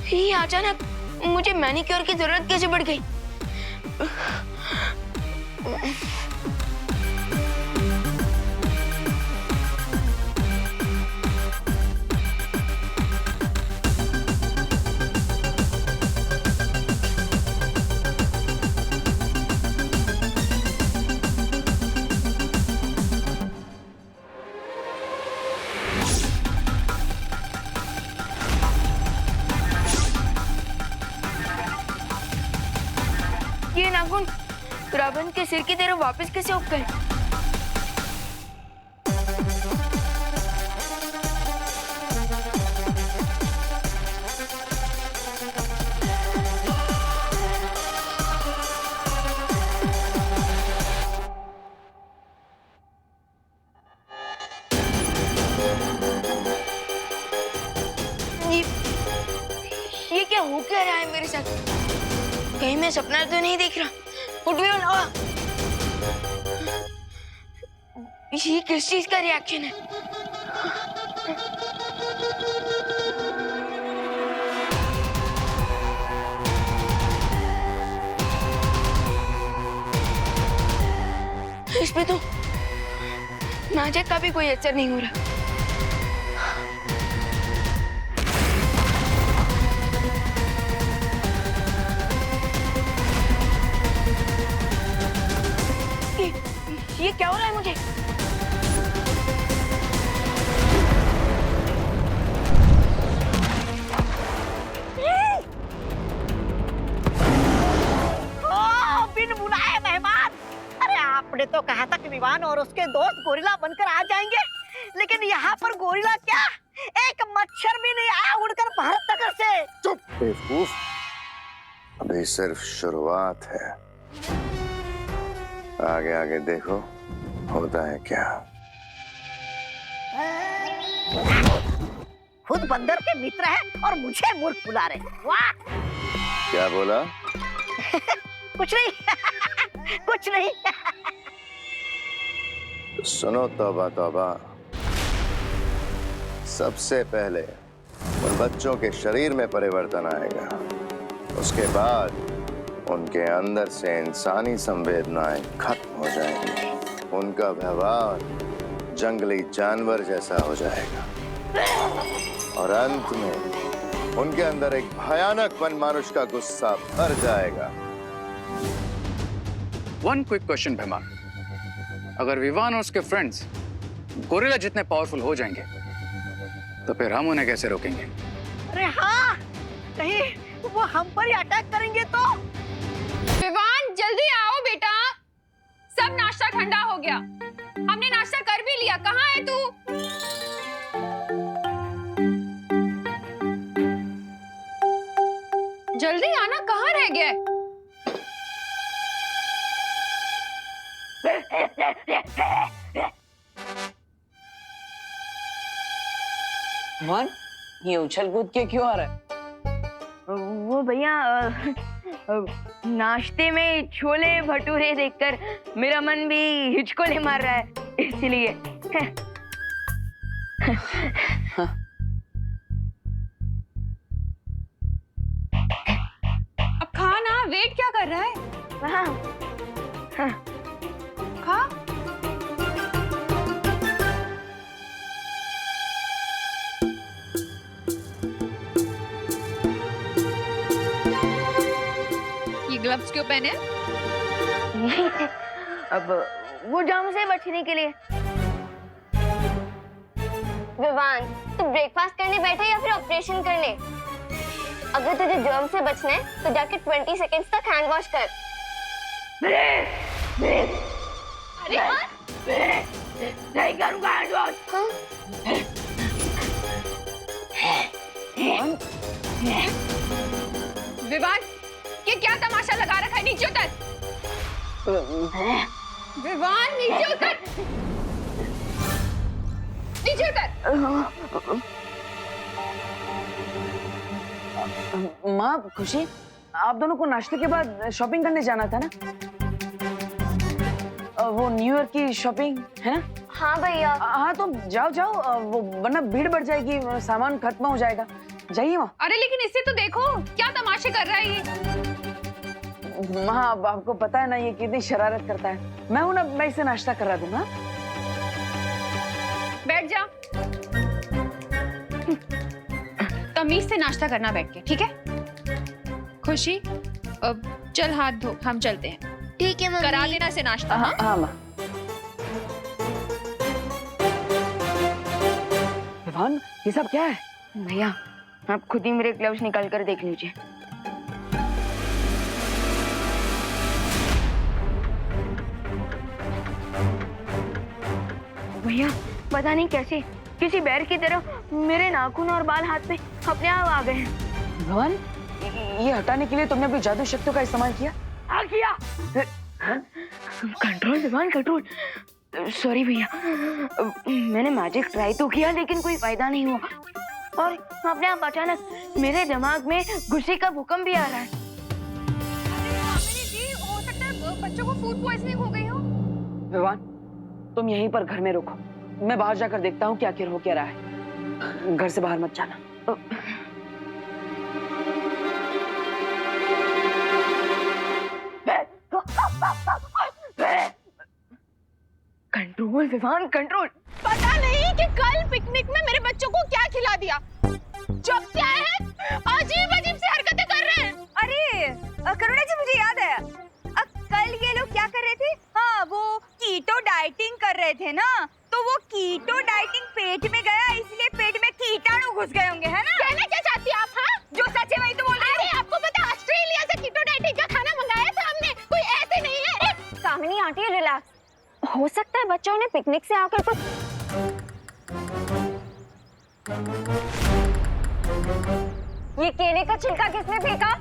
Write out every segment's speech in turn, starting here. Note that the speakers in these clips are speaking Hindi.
ये अचानक मुझे मैनिक्योर की जरूरत कैसे पड़ गई? ये नाखून रावण के सिर की तरफ वापस कैसे उग गए? ये क्या हो क्या रहा है मेरे साथ? कहीं मैं सपना तो नहीं देख रहा? ये किस चीज का रिएक्शन है? इस पे तो नाजक का भी कोई असर नहीं हो रहा। ये क्या हो रहा है मुझे? बिन बुलाए मेहमान। अरे आपने तो कहा था कि विवान और उसके दोस्त गोरिल्ला बनकर आ जाएंगे, लेकिन यहाँ पर गोरिल्ला क्या, एक मच्छर भी नहीं आया उड़कर भारत नगर से। चुप बेवकूफ, अभी सिर्फ शुरुआत है, आगे आगे देखो होता है क्या। खुद बंदर के मित्र है और मुझे मूर्ख बुला रहे। वाह! क्या बोला? कुछ नहीं कुछ नहीं। सुनो तौबा तौबा, सबसे पहले उन बच्चों के शरीर में परिवर्तन आएगा, उसके बाद उनके अंदर से इंसानी संवेदनाएं खत्म हो जाएंगी, उनका व्यवहार जंगली जानवर जैसा हो जाएगा और अंत में उनके अंदर एक भयानक मनमानुष का गुस्सा भर जाएगा। वन क्विक क्वेश्चन भीमा, अगर विवान और उसके फ्रेंड्स गोरिल्ला जितने पावरफुल हो जाएंगे तो फिर हम उन्हें कैसे रोकेंगे? अरे हाँ, कहीं वो हम पर ही अटैक करेंगे तो? विवान जल्दी आओ बेटा, सब नाश्ता ठंडा हो गया, हमने नाश्ता कर भी लिया, कहाँ है तू? जल्दी आना, कहाँ रह गया? वन, ये उछल कूद के क्यों आ रहा है? वो भैया नाश्ते में छोले भटूरे देखकर मेरा मन भी हिचकोले मार रहा है, इसलिए। अब खा ना, वेट क्या कर रहा है? हाँ। हाँ। खा। ये ग्लव्स क्यों पहने? अब वो जर्म से बचने के लिए। विवान, तू ब्रेकफास्ट करने बैठा या फिर ऑपरेशन करने? अगर तुझे जर्म से बचना है तो जाके 20 सेकंड्स तक हैंड वॉश कर। नहीं करूंगा हैंड वॉश। विवान, ये क्या तमाशा लगा रखा है? नीचे उतर। विवान नीचे उतर, नीचे उतर। माँ, खुशी, आप दोनों को नाश्ते के बाद शॉपिंग करने जाना था ना? वो न्यू ईयर की शॉपिंग है ना? हाँ भैया। हाँ तो जाओ जाओ, वो वरना भीड़ बढ़ जाएगी, सामान खत्म हो जाएगा। जाइए माँ। अरे लेकिन इसे तो देखो, क्या तमाशे कर रहा है ये। माँ, अब आपको पता है ना ये कितनी शरारत करता है। मैं हूं ना, मैं इसे नाश्ता करा दूंगा। बैठ जा। तमीज से नाश्ता करना बैठ के, ठीक है? खुशी, अब चल हाथ धो, हम चलते हैं। ठीक है मम्मी। करा देना से नाश्ता। हाँ हाँ माँ। विवान, ये सब क्या है? भैया आप खुद ही मेरे ग्लव्स निकाल कर देख लीजिए। भैया पता नहीं कैसे किसी बैर की तरह मेरे नाखून और बाल हाथ में अपने आप आ गए हैं। विवान, ये हटाने के लिए तुमने अपनी जादू शक्तियों का इस्तेमाल किया? हाँ किया। Control Vivaan, control. सॉरी भैया, मैंने मैजिक ट्राई तो किया लेकिन कोई फायदा नहीं हुआ और अपने आप अचानक मेरे दिमाग में गुस्से का भूकंप भी आ रहा है। हो सकता है बच्चों को फूड पॉइजनिंग हो गई हो। विवान, तुम यहीं पर घर में रुको, मैं बाहर जाकर देखता हूँ क्या आखिर हो क्या रहा है। घर से बाहर मत जाना। Control Vivaan, control. पता नहीं कि कल पिकनिक में मेरे बच्चों को क्या खिला दिया। जब से आए हैं अजीब अजीब सी हरकतें कर रहे हैं। अरे करुणा जी, मुझे याद है कल ये लोग क्या कर रहे थे? हाँ, वो कीटो डाइटिंग कर रहे थे ना, तो वो कीटो डाइटिंग पेट में गया, इसलिए पेट में कीटाणु घुस गए होंगे, है ना? कहना क्या चाहती हैं आप? हाँ, जो सच है वही तो बोल रहे अरे आपको पता ऑस्ट्रेलिया से कीटो डाइटिंग का खाना मंगाया था हमने, कोई ऐसे नहीं है। कामिनी आंटी रिलैक्स। हो सकता है बच्चों ने पिकनिक से आकर कुछ। ये केले का छिलका किसने फेंका?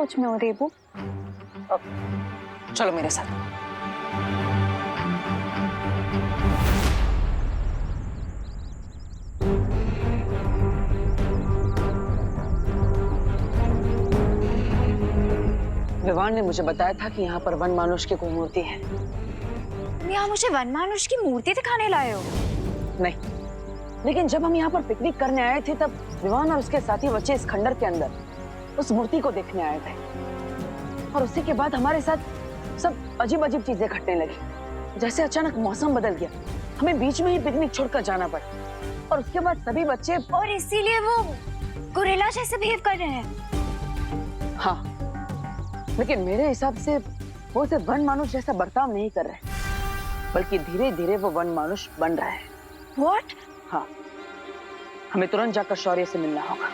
सोच में हो रेबू? चलो मेरे साथ। विवान ने मुझे बताया था कि यहाँ पर वन मानुष की कोई मूर्ति है। तुम यहाँ मुझे वन मानुष की मूर्ति दिखाने लाए हो? नहीं, लेकिन जब हम यहाँ पर पिकनिक करने आए थे तब विवान और उसके साथी बच्चे इस खंडर के अंदर उस मूर्ति को देखने आए थे, और उसी के बाद हमारे साथ सब अजीब अजीब चीजें घटने लगी। जैसे अचानक मौसम बदल गया, हमें बीच में ही पिकनिक छोड़कर जाना पड़ा, और उसके बाद सभी बच्चे और इसीलिए वो गोरिल्ला जैसे बिहेव कर रहे हैं। हाँ, लेकिन मेरे हिसाब से वो सिर्फ वन मानुष जैसा बर्ताव नहीं कर रहे, बल्कि धीरे धीरे वो वन मानुष बन रहा है। What? हाँ, हमें तुरंत जाकर शौर्य से मिलना होगा।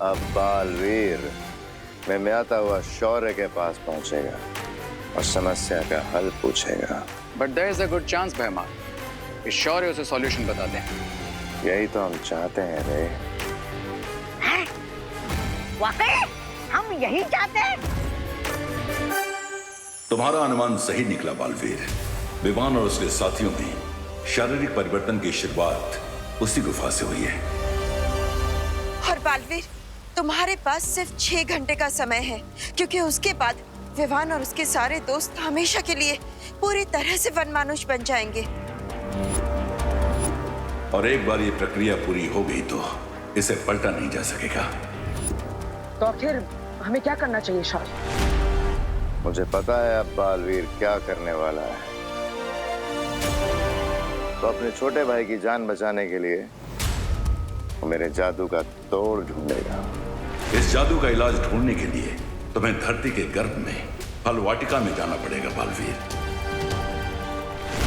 अब बालवीर में आता हुआ शौर्य के पास पहुंचेगा और समस्या का हल पूछेगा। But there is a good chance भैमा कि शौर्य उसे सॉल्यूशन बता दें। यही तो हम चाहते हैं रे। वाकई हम यही चाहते हैं। तुम्हारा अनुमान सही निकला बालवीर। विवान और उसके साथियों में शारीरिक परिवर्तन की शुरुआत उसी गुफा से हुई है। और बालवीर, तुम्हारे पास सिर्फ 6 घंटे का समय है, क्योंकि उसके बाद विवान और उसके सारे दोस्त हमेशा के लिए पूरी तरह से वनमानुष बन जाएंगे। और एक बार ये प्रक्रिया पूरी हो गई तो इसे पलटा नहीं जा सकेगा। तो आखिर हमें क्या करना चाहिए शौर्य? मुझे पता है अब बालवीर क्या करने वाला है। तो अपने छोटे भाई की जान बचाने के लिए वो मेरे जादू का तोड़ ढूंढेगा। इस जादू का इलाज ढूंढने के लिए तुम्हें धरती के गर्भ में फल वाटिका में जाना पड़ेगा बालवीर।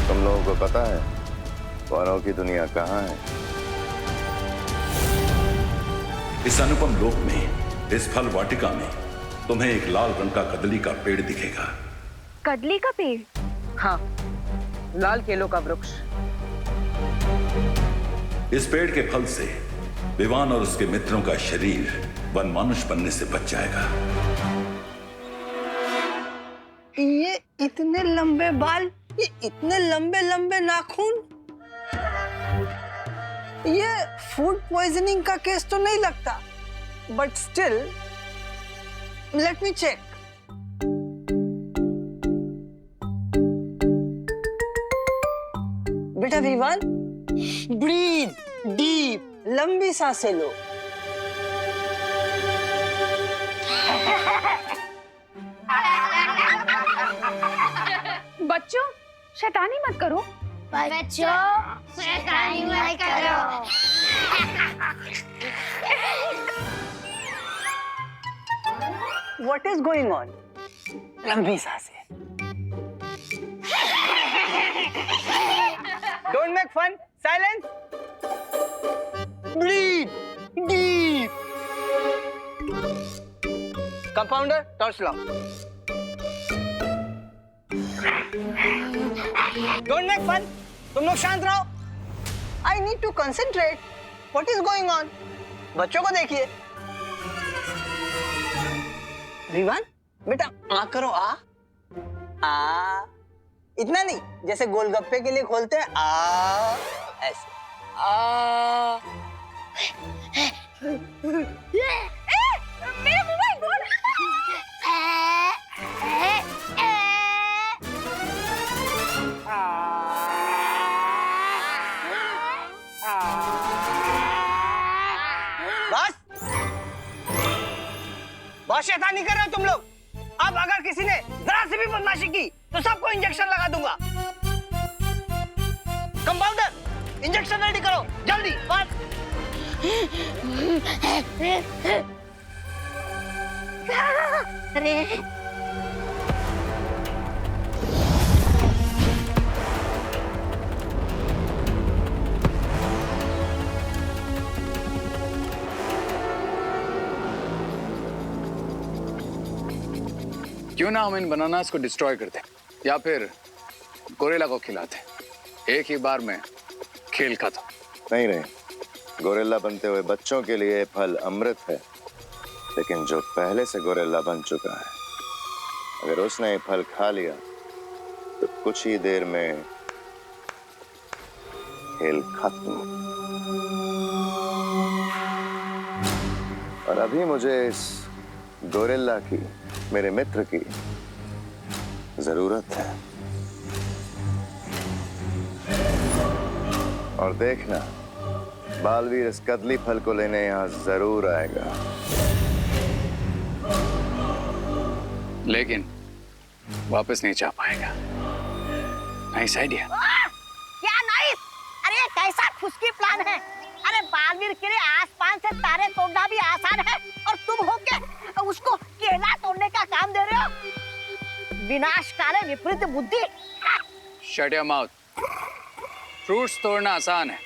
तुम लोगों को पता है वनों की दुनिया कहाँ है? इस अनुपम लोक में, इस फल वाटिका में तुम्हें एक लाल रंग का कदली का पेड़ दिखेगा। कदली का पेड़? हाँ, लाल केलों का वृक्ष। इस पेड़ के फल से विवान और उसके मित्रों का शरीर वनमानुष बनने से बच जाएगा। ये इतने लंबे बाल, ये इतने लंबे लंबे नाखून, ये फूड पॉइजनिंग का केस तो नहीं लगता, but still let me check. बेटा विवान, ब्रीथ डीप, लंबी सांसें लो। बच्चों, शैतानी मत करो। बच्चों, शैतानी मत करो। What is going on? लंबी सांसें। Don't make fun. Silence. Breathe deep. Compounder, torch law. Don't make fun. तुम लोग शांत रहो। I need to concentrate. What is going on? बच्चों को देखिए। विवान, बेटा आ करो, आ। इतना नहीं, जैसे गोलगप्पे के लिए खोलते हैं, आ ऐसे। आ। मेरा मोबाइल फोन। बस बहुत शैतानी कर रहे हो तुम लोग। अब अगर किसी ने जरा सी भी बदमाशी की तो सबको इंजेक्शन लगा दूंगा। कंपाउंडर, इंजेक्शन रेडी करो जल्दी। बस अरे क्यों ना हम इन बनानास को डिस्ट्रॉय करते या फिर गोरिल्ला को खिलाते। एक ही बार में खेल खत्म। नहीं रहे, गोरिल्ला बनते हुए बच्चों के लिए फल अमृत है, लेकिन जो पहले से गोरिल्ला बन चुका है, अगर उसने ये फल खा लिया तो कुछ ही देर में खेल खत्म। और अभी मुझे इस गोरिल्ला की, मेरे मित्र की जरूरत है। और देखना, बालवीर इस कदली फल को लेने यहां जरूर आएगा। लेकिन वापस नहीं जा पाएगा। Nice idea. क्या नाइस? अरे ये कैसा खुशकी प्लान है? अरे बालवीर के लिए आसमान से तारे तोड़ना भी आसान है और तुम हो के उसको केला तोड़ने का काम दे रहे हो? विनाशकारी विपरीत बुद्धि। Shut your mouth. फ्रूट्स तोड़ना आसान है,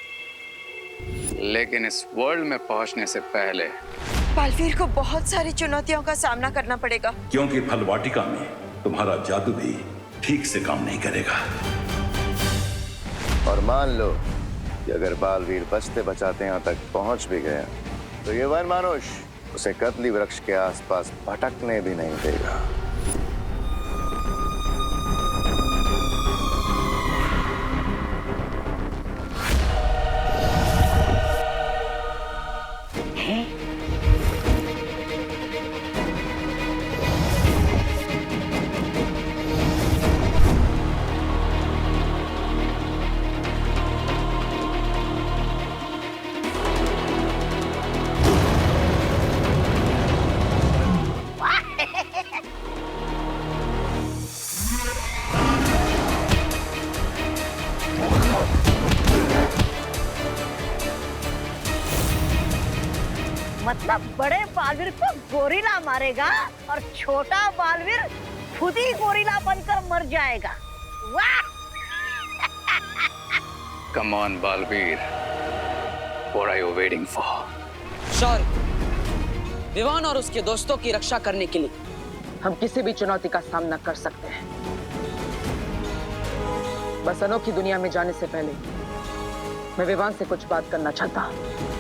लेकिन इस वर्ल्ड में पहुंचने से पहले बालवीर को बहुत सारी चुनौतियों का सामना करना पड़ेगा। क्योंकि फल वाटिका में तुम्हारा जादू भी ठीक से काम नहीं करेगा। और मान लो कि अगर बालवीर बचते बचाते यहाँ तक पहुंच भी गया तो ये वन मानुष उसे कदली वृक्ष के आसपास भटकने भी नहीं देगा। मतलब बड़े बालवीर को गोरिल्ला मारेगा और छोटा बालवीर खुद ही गोरिल्ला बनकर मर जाएगा। वाह! Come on Baalveer, what are you waiting for? Shaurya, Vivaan और उसके दोस्तों की रक्षा करने के लिए हम किसी भी चुनौती का सामना कर सकते हैं। बस अनोखी दुनिया में जाने से पहले मैं विवान से कुछ बात करना चाहता हूँ।